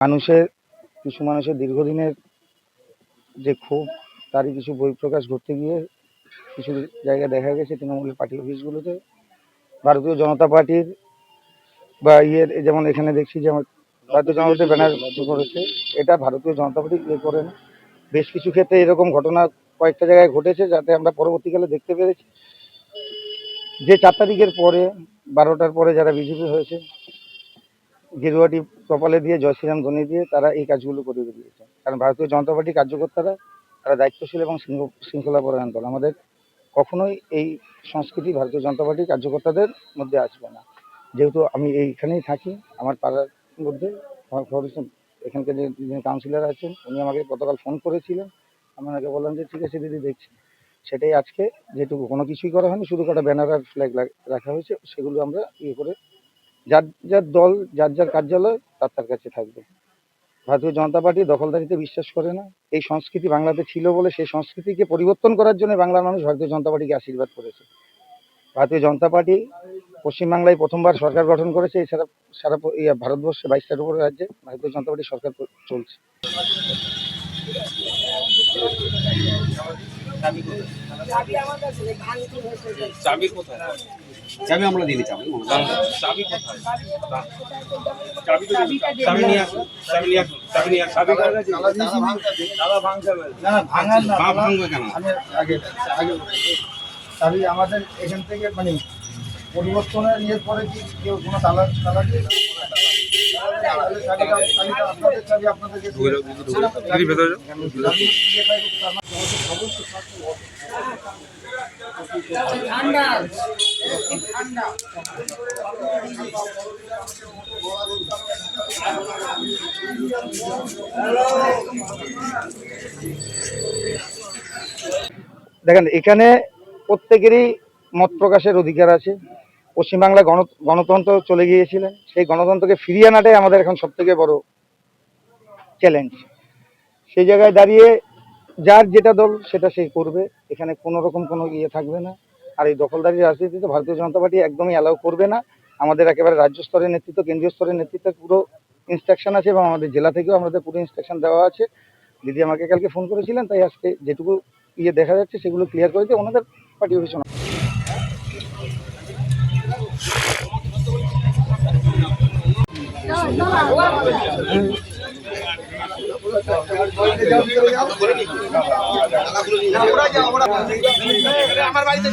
মানুষের কিছু মানুষের দীর্ঘদিনের যে ক্ষোভ তারই কিছু বহিঃপ্রকাশ ঘটতে গিয়ে কিছু জায়গায় দেখা গেছে তৃণমূলের পার্টি অফিসগুলোতে ভারতীয় জনতা পার্টির বা যেমন এখানে দেখছি যে আমার ভারতীয় জনতা পার্টির ব্যানার করেছে। এটা ভারতীয় জনতা পার্টি করে না। বেশ কিছু ক্ষেত্রে এরকম ঘটনা কয়েকটা জায়গায় ঘটেছে, যাতে আমরা পরবর্তীকালে দেখতে পেরেছি যে 4 তারিখের পরে 12টার পরে যারা বিজেপি হয়েছে গেরুয়াটি কপালে দিয়ে জয় শ্রীরাম ধ্বনি দিয়ে তারা এই কাজগুলো করে দিয়েছে। কারণ ভারতীয় জনতা পার্টি কার্যকর্তারা তারা দায়িত্বশীল এবং শৃঙ্খলাপরায়ণ দল। আমাদের কখনোই এই সংস্কৃতি ভারতীয় জনতা পার্টির কার্যকর্তাদের মধ্যে আসবে না। যেহেতু আমি এইখানেই থাকি, আমার পাড়ার মধ্যে এখানকার যে কাউন্সিলর আছেন উনি আমাকে গতকাল ফোন করেছিলেন। আমি ওনাকে বললাম যে ঠিক আছে দিদি, দেখছি। সেটাই আজকে যেটুকু কোনো কিছুই করা হয়নি, শুধু কটা ব্যানার আর ফ্ল্যাগ রাখা হয়েছে, সেগুলো আমরা করে যার যার দল যার যার কার্যালয় তার কাছে থাকবে। ভারতীয় জনতা পার্টি দখলদারিতে বিশ্বাস করে না। এই সংস্কৃতি বাংলাতে ছিল বলে সেই সংস্কৃতিকে পরিবর্তন করার জন্য বাংলার মানুষ ভারতীয় জনতা পার্টিকে আশীর্বাদ করেছে। ভারতীয় জনতা পার্টি পশ্চিমবাংলায় প্রথমবার সরকার গঠন করেছে। এছাড়া সারা ভারতবর্ষে 22টার উপরে রাজ্যে ভারতীয় জনতা পার্টি সরকার চলছে। চাবি আমরা দিয়ে দিচ্ছি। চাবি কোথায়? চাবি নিয়ে আসুন। চাবি নিয়ে আসুন। চাবি নিয়ে আসুন। ভাঙবে কেন? চাবি আমাদের এখান থেকে মানে পরিবর্তনের ইয়ের পরে কি কেউ কোনো তালা দিয়ে আপনাদের চাবি আপনাদেরকে ঠান্ডা দেখেন, এখানে প্রত্যেকেরই মত প্রকাশের অধিকার আছে। পশ্চিমবাংলায় গণতন্ত্র চলে গিয়েছিলেন, সেই গণতন্ত্রকে ফিরিয়ে আনাটাই আমাদের এখন সব থেকে বড় চ্যালেঞ্জ। সেই জায়গায় দাঁড়িয়ে যার যেটা দল সেটা সে করবে, এখানে কোনো রকম কোনো থাকবে না। আর এই দখলদারি রাজনীতিতে ভারতীয় জনতা পার্টি একদমই অ্যালাউ করবে না। আমাদের একেবারে রাজ্য স্তরের নেতৃত্ব, কেন্দ্রীয় স্তরের নেতৃত্বের পুরো ইনস্ট্রাকশন আছে এবং আমাদের জেলা থেকেও আমাদের পুরো ইনস্ট্রাকশন দেওয়া আছে। দিদি আমাকে কালকে ফোন করেছিলেন, তাই আজকে যেটুকু দেখা যাচ্ছে সেগুলো ক্লিয়ার করে দিয়ে ওনাদের পার্টি অফিস আমার বাড়িতে